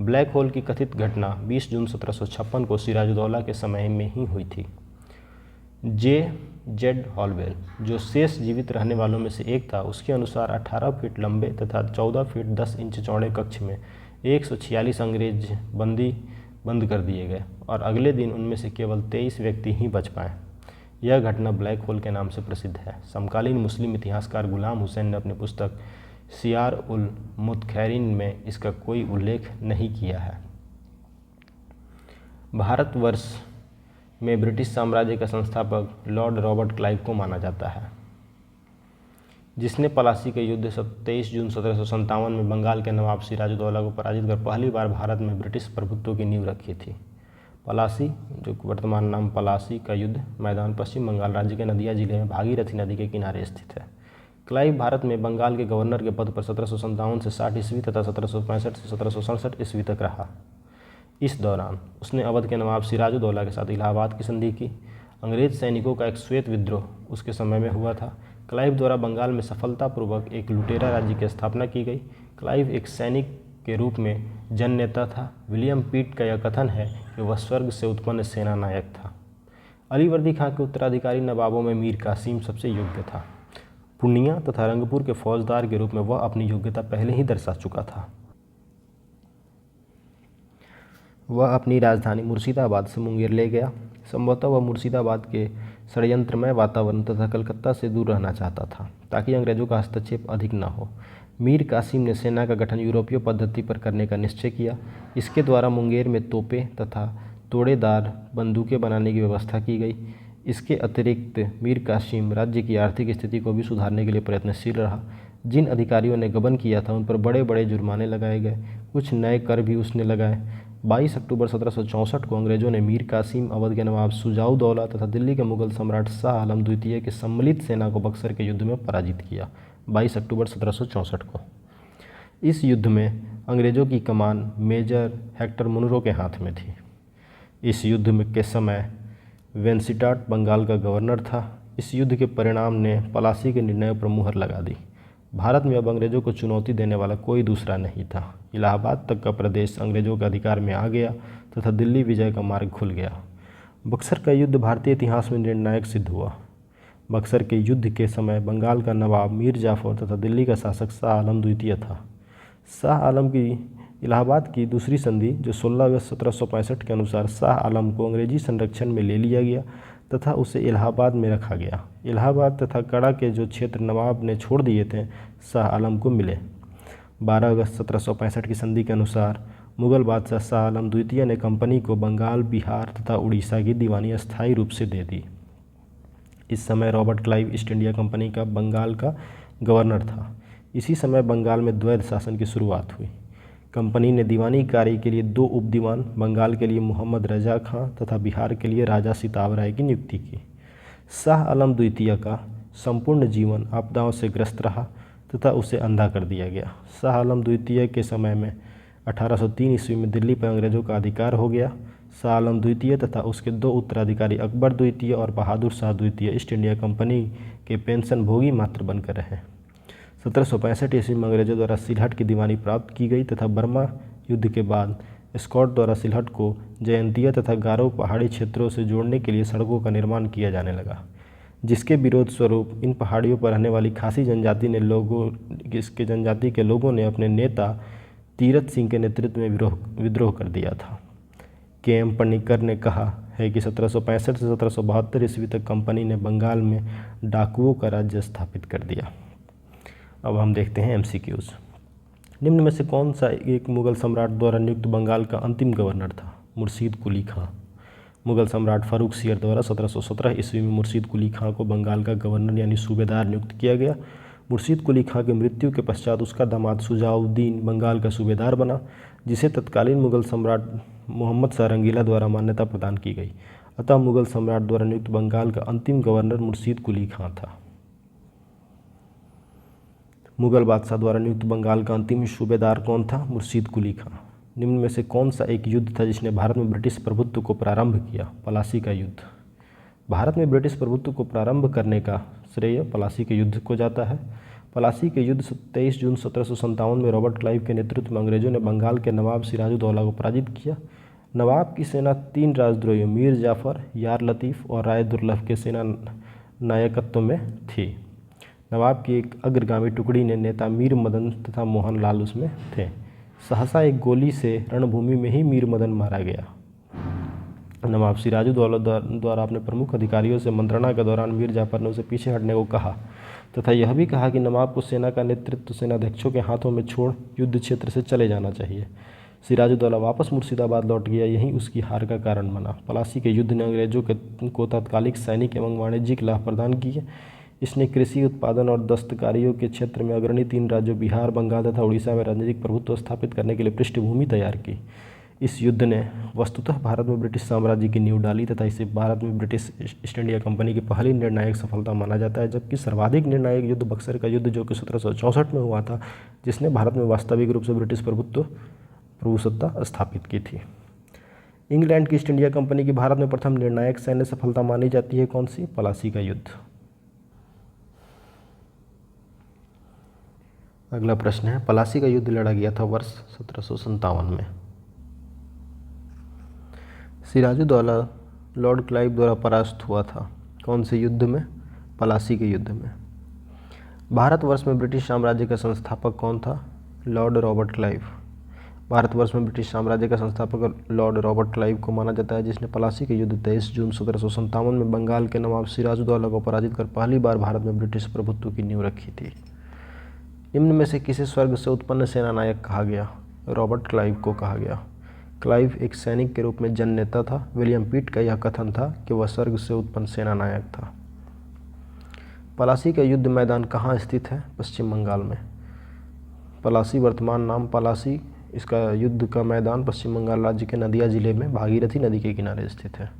ब्लैक होल की कथित घटना 20 जून 1756 को सिराजुद्दौला के समय में ही हुई थी। J.Z. हॉलवेल, जो शेष जीवित रहने वालों में से एक था, उसके अनुसार 18 फीट लंबे तथा 14 फीट 10 इंच चौड़े कक्ष में 146 अंग्रेज बंदी बंद कर दिए गए और अगले दिन उनमें से केवल 23 व्यक्ति ही बच पाए। यह घटना ब्लैक होल के नाम से प्रसिद्ध है। समकालीन मुस्लिम इतिहासकार गुलाम हुसैन ने अपनी पुस्तक सियार उल मुतखैरिन में इसका कोई उल्लेख नहीं किया है। भारतवर्ष में ब्रिटिश साम्राज्य का संस्थापक लॉर्ड रॉबर्ट क्लाइव को माना जाता है, जिसने पलासी के युद्ध 23 जून 1757 में बंगाल के नवाब सिराजुद्दौला को पराजित कर पहली बार भारत में ब्रिटिश प्रभुत्व की नींव रखी थी। पलासी, जो वर्तमान नाम पलासी का युद्ध मैदान पश्चिम बंगाल राज्य के नदिया जिले में भागीरथी नदी के किनारे स्थित है। क्लाइव भारत में बंगाल के गवर्नर के पद पर 1757 से 60 ईस्वी तथा 1765 से 1767 ईस्वी तक रहा। इस दौरान उसने अवध के नवाब सिराजुद्दौला के साथ इलाहाबाद की संधि की। अंग्रेज सैनिकों का एक श्वेत विद्रोह उसके समय में हुआ था। क्लाइव द्वारा बंगाल में सफलतापूर्वक एक लुटेरा राज्य की स्थापना की गई। क्लाइव एक सैनिक के रूप में जननेता था। विलियम पीट का यह कथन है कि वह स्वर्ग से उत्पन्न सेना नायक था। अलीवर्दी खां के उत्तराधिकारी नवाबों में मीर कासिम सबसे योग्य था। पूर्णिया तथा रंगपुर के फौजदार के रूप में वह अपनी योग्यता पहले ही दर्शा चुका था। वह अपनी राजधानी मुर्शिदाबाद से मुंगेर ले गया। संभवतः वह मुर्शिदाबाद के षड्यंत्रमय वातावरण तथा कलकत्ता से दूर रहना चाहता था ताकि अंग्रेजों का हस्तक्षेप अधिक न हो। मीर कासिम ने सेना का गठन यूरोपीय पद्धति पर करने का निश्चय किया। इसके द्वारा मुंगेर में तोपें तथा तोड़ेदार बंदूकें बनाने की व्यवस्था की गई। इसके अतिरिक्त मीर कासिम राज्य की आर्थिक स्थिति को भी सुधारने के लिए प्रयत्नशील रहा। जिन अधिकारियों ने गबन किया था उन पर बड़े बड़े जुर्माने लगाए गए। कुछ नए कर भी उसने लगाए। 22 अक्टूबर 1764 को अंग्रेजों ने मीर कासिम, अवध के नवाब सुजाउद्दौला तथा दिल्ली के मुगल सम्राट शाह आलम द्वितीय के सम्मिलित सेना को बक्सर के युद्ध में पराजित किया। 22 अक्टूबर 1764 को। इस युद्ध में अंग्रेजों की कमान मेजर हेक्टर मुनरो के हाथ में थी। इस युद्ध में के समय वेंसिटाट बंगाल का गवर्नर था। इस युद्ध के परिणाम ने प्लासी के निर्णयों पर मुहर लगा दी। भारत में अब अंग्रेजों को चुनौती देने वाला कोई दूसरा नहीं था। इलाहाबाद तक का प्रदेश अंग्रेजों के अधिकार में आ गया तथा दिल्ली विजय का मार्ग खुल गया। बक्सर का युद्ध भारतीय इतिहास में निर्णायक सिद्ध हुआ। बक्सर के युद्ध के समय बंगाल का नवाब मीर जाफर तथा दिल्ली का शासक शाह आलम द्वितीय था। शाह आलम की इलाहाबाद की दूसरी संधि जो 16 अगस्त 1765 के अनुसार शाह आलम को अंग्रेजी संरक्षण में ले लिया गया तथा उसे इलाहाबाद में रखा गया। इलाहाबाद तथा कड़ा के जो क्षेत्र नवाब ने छोड़ दिए थे शाह आलम को मिले। 12 अगस्त 1765 की संधि के अनुसार मुगल बादशाह शाह आलम द्वितीय ने कंपनी को बंगाल, बिहार तथा उड़ीसा की दीवानी अस्थायी रूप से दे दी। इस समय Robert Clive east India company का बंगाल का गवर्नर था। इसी समय बंगाल में द्वैध शासन की शुरुआत हुई। कंपनी ने दीवानी कार्य के लिए 2 उप दीवान, बंगाल के लिए मोहम्मद रजा खां तथा बिहार के लिए राजा सिताब राय की नियुक्ति की। शाह आलम द्वितीय का संपूर्ण जीवन आपदाओं से ग्रस्त रहा तथा उसे अंधा कर दिया गया। शाह आलम द्वितीय के समय में 1803 ईस्वी में दिल्ली पर अंग्रेजों का अधिकार हो गया। शाह आलम द्वितीय तथा उसके 2 उत्तराधिकारी अकबर द्वितीय और बहादुर शाह द्वितीय ईस्ट इंडिया कंपनी के पेंशन भोगी मात्र बनकर रहे। 1765 ईस्वी में अंग्रेजों द्वारा सिलहट की दीवानी प्राप्त की गई तथा बर्मा युद्ध के बाद स्कॉट द्वारा सिलहट को जयंतिया तथा गारो पहाड़ी क्षेत्रों से जोड़ने के लिए सड़कों का निर्माण किया जाने लगा, जिसके विरोध स्वरूप इन पहाड़ियों पर रहने वाली खासी जनजाति के लोगों ने अपने नेता तीरथ सिंह के नेतृत्व में विद्रोह कर दिया था। के.एम. पनिकर ने कहा है कि 1765 से 1772 ईस्वी तक कंपनी ने बंगाल में डाकुओं का राज्य स्थापित कर दिया। अब हम देखते हैं MCQs। निम्न में से कौन सा एक मुगल सम्राट द्वारा नियुक्त बंगाल का अंतिम गवर्नर था? मुर्शीद कुली खां। मुगल सम्राट फारूक सियर द्वारा 1717 ईस्वी में मुर्शीद कुली खां को बंगाल का गवर्नर यानी सूबेदार नियुक्त किया गया। मुर्शीद कुली खां की मृत्यु के पश्चात उसका दामाद शुजाउद्दीन बंगाल का सूबेदार बना, जिसे तत्कालीन मुगल सम्राट मोहम्मद शाह रंगीला द्वारा मान्यता प्रदान की गई। अतः मुगल सम्राट द्वारा नियुक्त बंगाल का अंतिम गवर्नर मुर्शीद कुली खां था। मुगल बादशाह द्वारा नियुक्त बंगाल का अंतिम सूबेदार कौन था? मुर्शीद कुली खां। निम्न में से कौन सा एक युद्ध था जिसने भारत में ब्रिटिश प्रभुत्व को प्रारंभ किया? प्लासी का युद्ध। भारत में ब्रिटिश प्रभुत्व को प्रारंभ करने का श्रेय प्लासी के युद्ध को जाता है। प्लासी के युद्ध 23 जून 1757 में रॉबर्ट क्लाइव के नेतृत्व में अंग्रेजों ने बंगाल के नवाब सिराजुद्दौला को पराजित किया। नवाब की सेना 3 राजद्रोहियों मीर जाफर, यार लतीफ़ और राय दुर्लभ के सेना नायकत्व में थी। नवाब की एक अग्रगामी टुकड़ी ने नेता मीर मदन तथा मोहन लाल उसमें थे। सहसा एक गोली से रणभूमि में ही मीर मदन मारा गया। नवाब सिराजुद्दौला द्वारा अपने प्रमुख अधिकारियों से मंत्रणा के दौरान मीर जाफर ने उसे पीछे हटने को कहा तथा यह भी कहा कि नवाब को सेना का नेतृत्व सेनाध्यक्षों के हाथों में छोड़ युद्ध क्षेत्र से चले जाना चाहिए। सिराजुद्दौला वापस मुर्शिदाबाद लौट गया, यही उसकी हार का कारण बना। प्लासी के युद्ध ने अंग्रेजों को तात्कालिक सैनिक एवं वाणिज्यिक लाभ प्रदान किए। इसने कृषि उत्पादन और दस्तकारियों के क्षेत्र में अग्रणी 3 राज्यों बिहार, बंगाल तथा उड़ीसा में राजनीतिक प्रभुत्व स्थापित करने के लिए पृष्ठभूमि तैयार की। इस युद्ध ने वस्तुतः भारत में ब्रिटिश साम्राज्य की नींव डाली तथा इसे भारत में ब्रिटिश ईस्ट इंडिया कंपनी की पहली निर्णायक सफलता माना जाता है, जबकि सर्वाधिक निर्णायक युद्ध बक्सर का युद्ध जो कि 1764 में हुआ था, जिसने भारत में वास्तविक रूप से ब्रिटिश प्रभुसत्ता स्थापित की थी। इंग्लैंड की ईस्ट इंडिया कंपनी की भारत में प्रथम निर्णायक सैन्य सफलता मानी जाती है कौन सी? प्लासी का युद्ध। अगला प्रश्न है, प्लासी का युद्ध लड़ा गया था वर्ष 1757 में। सिराजुद्दौला लॉर्ड क्लाइव द्वारा परास्त हुआ था कौन से युद्ध में? प्लासी के युद्ध में। भारतवर्ष में ब्रिटिश साम्राज्य का संस्थापक कौन था? Lord Robert Clive. भारतवर्ष में ब्रिटिश साम्राज्य का संस्थापक लॉर्ड रॉबर्ट क्लाइव को माना जाता है, जिसने प्लासी के युद्ध 23 जून 1757 में बंगाल के नवाब सिराजुद्दौला को पराजित कर पहली बार भारत में ब्रिटिश प्रभुत्व की नींव रखी थी। निम्न में से किसे स्वर्ग से उत्पन्न सेनानायक कहा गया? रॉबर्ट क्लाइव को कहा गया। क्लाइव एक सैनिक के रूप में जननेता था। विलियम पिट का यह कथन था कि वह स्वर्ग से उत्पन्न सेनानायक था। प्लासी का युद्ध मैदान कहाँ स्थित है? पश्चिम बंगाल में। प्लासी वर्तमान नाम प्लासी, इसका युद्ध का मैदान पश्चिम बंगाल राज्य के नदिया जिले में भागीरथी नदी के किनारे स्थित है।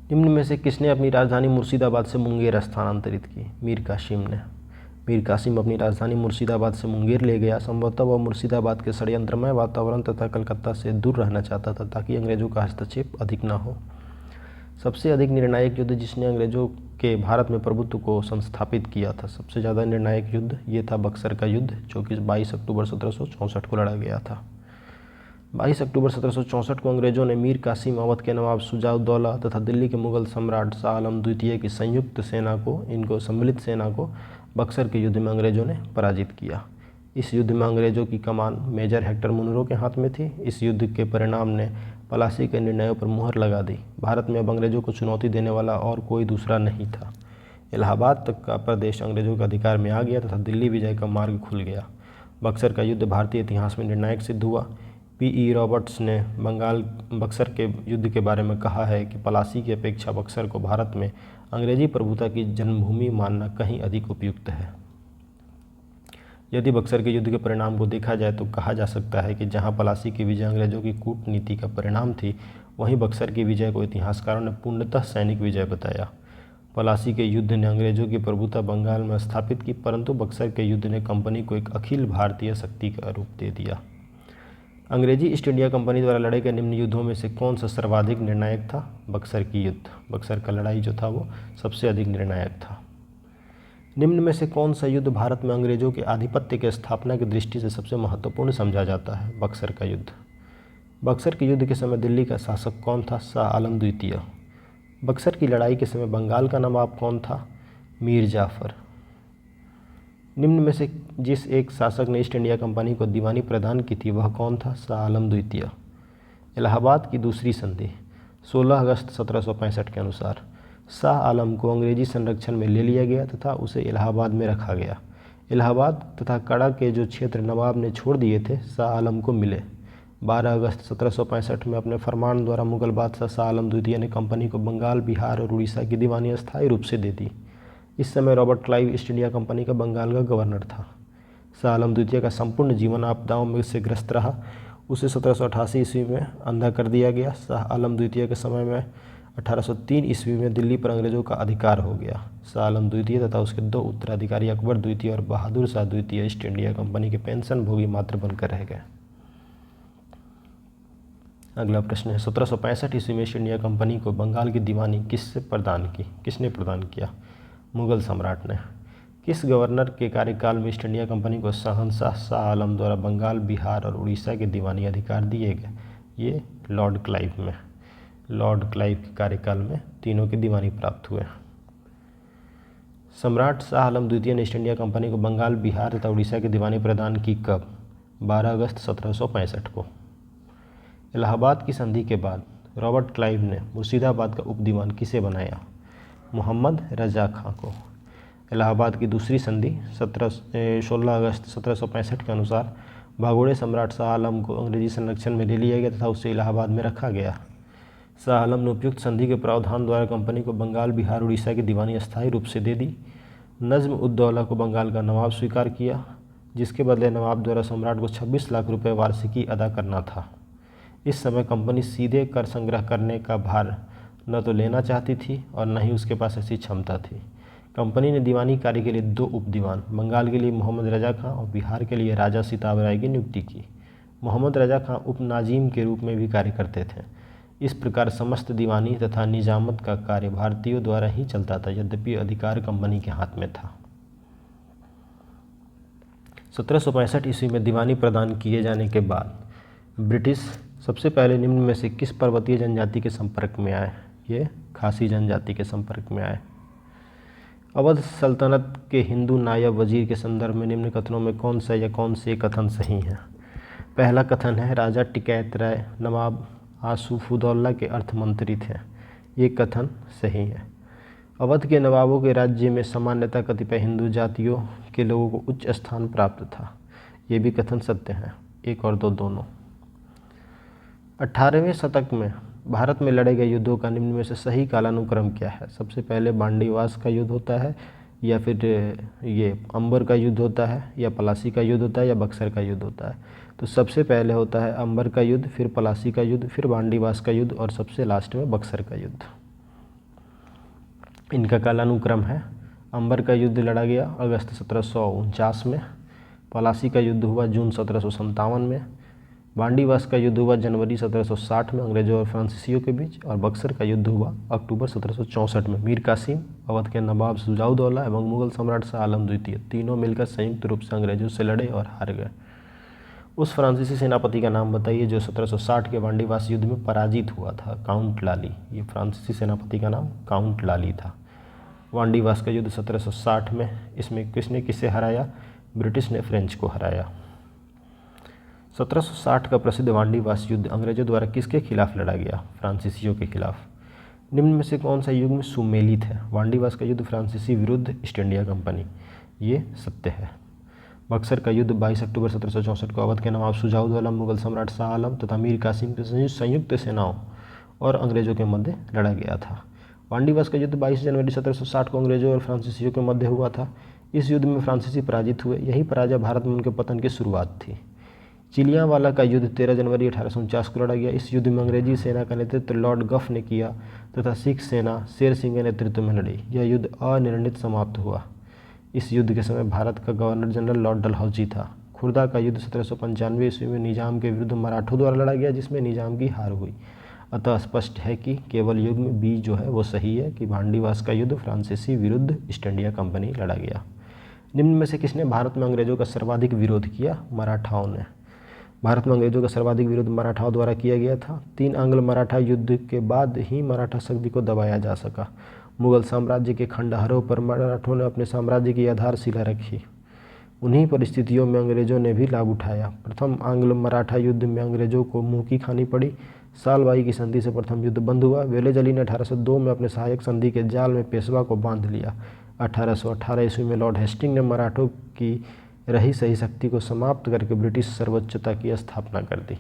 निम्न में से किसने अपनी राजधानी मुर्शिदाबाद से मुंगेर स्थानांतरित की? मीर कासिम ने। मीर कासिम अपनी राजधानी मुर्शिदाबाद से मुंगेर ले गया। संभवतः वह मुर्शिदाबाद के षड्यंत्रमय वातावरण तथा कलकत्ता से दूर रहना चाहता था ताकि अंग्रेजों का हस्तक्षेप अधिक न हो। सबसे अधिक निर्णायक युद्ध जिसने अंग्रेज़ों के भारत में प्रभुत्व को संस्थापित किया था, सबसे ज़्यादा निर्णायक युद्ध ये था बक्सर का युद्ध, जो कि 22 अक्टूबर 1764 को लड़ा गया था। 22 अक्टूबर 1764 को अंग्रेज़ों ने मीर कासिम अवध के नवाब शुजा-उद-दौला तथा दिल्ली के मुगल सम्राट शाह आलम द्वितीय की संयुक्त सेना को सम्मिलित सेना को बक्सर के युद्ध में अंग्रेज़ों ने पराजित किया। इस युद्ध में अंग्रेज़ों की कमान मेजर हेक्टर मुनरो के हाथ में थी। इस युद्ध के परिणाम ने प्लासी के निर्णयों पर मुहर लगा दी। भारत में अब अंग्रेज़ों को चुनौती देने वाला और कोई दूसरा नहीं था। इलाहाबाद तक का प्रदेश अंग्रेज़ों के अधिकार में आ गया तथा दिल्ली विजय का मार्ग खुल गया। बक्सर का युद्ध भारतीय इतिहास में निर्णायक सिद्ध हुआ। P.E. रॉबर्ट्स ने बक्सर के युद्ध के बारे में कहा है कि प्लासी की अपेक्षा बक्सर को भारत में अंग्रेजी प्रभुता की जन्मभूमि मानना कहीं अधिक उपयुक्त है। यदि बक्सर के युद्ध के परिणाम को देखा जाए तो कहा जा सकता है कि जहां प्लासी की विजय अंग्रेज़ों की कूटनीति का परिणाम थी, वहीं बक्सर की विजय को इतिहासकारों ने पूर्णतः सैनिक विजय बताया। प्लासी के युद्ध ने अंग्रेज़ों की प्रभुता बंगाल में स्थापित की, परंतु बक्सर के युद्ध ने कंपनी को एक अखिल भारतीय शक्ति का रूप दे दिया। अंग्रेजी ईस्ट इंडिया कंपनी द्वारा लड़े गए निम्न युद्धों में से कौन सा सर्वाधिक निर्णायक था? बक्सर की युद्ध। बक्सर का लड़ाई जो था वो सबसे अधिक निर्णायक था। निम्न में से कौन सा युद्ध भारत में अंग्रेज़ों के आधिपत्य की स्थापना की दृष्टि से सबसे महत्वपूर्ण समझा जाता है? बक्सर का युद्ध। बक्सर के युद्ध के समय दिल्ली का शासक कौन था? शाह आलम द्वितीय। बक्सर की लड़ाई के समय बंगाल का नवाब कौन था? मीर जाफ़र। निम्न में से जिस एक शासक ने ईस्ट इंडिया कंपनी को दीवानी प्रदान की थी वह कौन था? शाह आलम द्वितीय। इलाहाबाद की दूसरी संधि 16 अगस्त 1765 के अनुसार शाह आलम को अंग्रेजी संरक्षण में ले लिया गया तथा उसे इलाहाबाद में रखा गया। इलाहाबाद तथा कड़ा के जो क्षेत्र नवाब ने छोड़ दिए थे शाह आलम को मिले। 12 अगस्त 1765 में अपने फरमान द्वारा मुगल बादशाह शाह आलम द्वितीय ने कंपनी को बंगाल, बिहार और उड़ीसा की दीवानी अस्थायी रूप से दे दी। इस समय Robert Clive east India company का बंगाल का गवर्नर था। शाह आलम द्वितीय का संपूर्ण जीवन आपदाओं में से ग्रस्त रहा। उसे 1788 ईस्वी में अंधा कर दिया गया। शाह आलम द्वितीय के समय में 1803 ईस्वी में दिल्ली पर अंग्रेज़ों का अधिकार हो गया। शाह आलम द्वितीय तथा उसके दो उत्तराधिकारी अकबर द्वितीय और बहादुर शाह द्वितीय ईस्ट इंडिया कंपनी के पेंशन भोगी मात्र बनकर रह गए। अगला प्रश्न है 1765 ईस्वी में ईस्ट इंडिया कंपनी को बंगाल की दीवानी किसने प्रदान किया? मुगल सम्राट ने। किस गवर्नर के कार्यकाल में ईस्ट इंडिया कंपनी को शहंशाह शाह आलम द्वारा बंगाल, बिहार और उड़ीसा के दीवानी अधिकार दिए गए? ये लॉर्ड क्लाइव में। लॉर्ड क्लाइव के कार्यकाल में तीनों की दीवानी प्राप्त हुए। सम्राट शाह आलम द्वितीय ने ईस्ट इंडिया कंपनी को बंगाल, बिहार तथा उड़ीसा की दीवानी प्रदान की कब? 12 अगस्त 1765 को। इलाहाबाद की संधि के बाद रॉबर्ट क्लाइव ने मुर्शिदाबाद का उपदीवान किसे बनाया? मोहम्मद रजा खां को। इलाहाबाद की दूसरी संधि 16 अगस्त 1765 के अनुसार भागोड़े सम्राट शाह आलम को अंग्रेजी संरक्षण में ले लिया गया तथा उसे इलाहाबाद में रखा गया। शाह आलम ने उपयुक्त संधि के प्रावधान द्वारा कंपनी को बंगाल, बिहार, उड़ीसा की दीवानी अस्थायी रूप से दे दी। नज्म उद दौला को बंगाल का नवाब स्वीकार किया, जिसके बदले नवाब द्वारा सम्राट को 26 लाख रुपये वार्षिकी अदा करना था। इस समय कंपनी सीधे कर संग्रह करने का भार न तो लेना चाहती थी और न ही उसके पास ऐसी क्षमता थी। कंपनी ने दीवानी कार्य के लिए दो उपदीवान, बंगाल के लिए मोहम्मद रजा खां और बिहार के लिए राजा सिताब राय की नियुक्ति की। मोहम्मद रजा खां उपनाजिम के रूप में भी कार्य करते थे। इस प्रकार समस्त दीवानी तथा निजामत का कार्य भारतीयों द्वारा ही चलता था, यद्यपि अधिकार कंपनी के हाथ में था। 1765 ईस्वी में दीवानी प्रदान किए जाने के बाद ब्रिटिश सबसे पहले निम्न में से किस पर्वतीय जनजाति के संपर्क में आए? ये खासी जनजाति के संपर्क में आए। अवध सल्तनत के हिंदू नायब वजीर के संदर्भ में निम्न कथनों में कौन सा या कौन से कथन सही हैं? पहला कथन है राजा टिकैत राय नवाब आसूफउद्दौला के अर्थमंत्री थे। ये कथन सही है। अवध के नवाबों के राज्य में सामान्यतः कतिपय हिंदू जातियों के लोगों को उच्च स्थान प्राप्त था। ये भी कथन सत्य है। 1 और 2 दोनों। 18वें शतक में भारत में लड़े गए युद्धों का निम्न में से सही कालानुक्रम क्या है? सबसे पहले बांडीवास का युद्ध होता है, या फिर ये अंबर का युद्ध होता है, या प्लासी का युद्ध होता है, या बक्सर का युद्ध होता है? तो सबसे पहले होता है अंबर का युद्ध, फिर प्लासी का युद्ध, फिर बांडीवास का युद्ध और सबसे लास्ट में बक्सर का युद्ध। इनका कालानुक्रम है। अंबर का युद्ध लड़ा गया अगस्त 1749 में। प्लासी का युद्ध हुआ जून 1757 में। वांडीवास का युद्ध हुआ जनवरी 1760 में अंग्रेजों और फ्रांसीसियों के बीच, और बक्सर का युद्ध हुआ अक्टूबर 1764 में। मीर कासिम, अवध के नवाब शुजाउद्दौला एवं मुगल सम्राट शाह आलम द्वितीय तीनों मिलकर संयुक्त रूप से अंग्रेजों से लड़े और हार गए। उस फ्रांसीसी सेनापति का नाम बताइए जो 1760 के वांडीवास युद्ध में पराजित हुआ था। काउंट लाली। ये फ्रांसीसी सेनापति का नाम काउंट लाली था। वांडीवास का युद्ध 1760 में, इसमें किसने किसे हराया? ब्रिटिश ने फ्रेंच को हराया। 1760 का प्रसिद्ध वांडीवास युद्ध अंग्रेजों द्वारा किसके खिलाफ लड़ा गया? फ्रांसीसियों के खिलाफ। निम्न में से कौन सा युग में सुमेलित है? वांडीवास का युद्ध फ्रांसीसी विरुद्ध ईस्ट इंडिया कंपनी, ये सत्य है। बक्सर का युद्ध 22 अक्टूबर 1764 को अवध के नवाब शुजाउद्दौला, मुगल सम्राट शाह आलम तथा मीर कासिम के संयुक्त सेनाओं और अंग्रेजों के मध्य लड़ा गया था। वांडीवास का युद्ध 22 जनवरी 1760 को अंग्रेजों और फ्रांसीसियों के मध्य हुआ था। इस युद्ध में फ्रांसीसी पराजित हुए। यही पराजय भारत में उनके पतन की शुरुआत थी। चिलियांवाला का युद्ध 13 जनवरी 1849 को लड़ा गया। इस युद्ध में अंग्रेजी सेना का नेतृत्व लॉर्ड गफ ने किया तथा सिख सेना शेर सिंह के नेतृत्व में लड़ी। यह युद्ध अनिर्णित समाप्त हुआ। इस युद्ध के समय भारत का गवर्नर जनरल लॉर्ड डलहौजी था। खुर्दा का युद्ध 1795 ईस्वी में निजाम के विरुद्ध मराठों द्वारा लड़ा गया, जिसमें निजाम की हार हुई। अतः स्पष्ट है कि केवल युग में बी जो है वो सही है कि वांडीवास का युद्ध फ्रांसीसी विरुद्ध ईस्ट इंडिया कंपनी लड़ा गया। निम्न में से किसने भारत में अंग्रेजों का सर्वाधिक विरोध किया? मराठाओं ने। भारत में अंग्रेजों का सर्वाधिक विरोध मराठाओं द्वारा किया गया था। 3 आंग्ल मराठा युद्ध के बाद ही मराठा शक्ति को दबाया जा सका। मुगल साम्राज्य के खंडहरों पर मराठों ने अपने साम्राज्य की आधारशिला रखी। उन्हीं परिस्थितियों में अंग्रेजों ने भी लाभ उठाया। प्रथम आंग्ल मराठा युद्ध में अंग्रेजों को मुँह की खानी पड़ी। सालबाई की संधि से प्रथम युद्ध बंद हुआ। वेलेजली ने 1802 में अपने सहायक संधि के जाल में पेशवा को बांध लिया। 1818 ईस्वी में लॉर्ड हेस्टिंग ने मराठों की रही सही शक्ति को समाप्त करके ब्रिटिश सर्वोच्चता की स्थापना कर दी।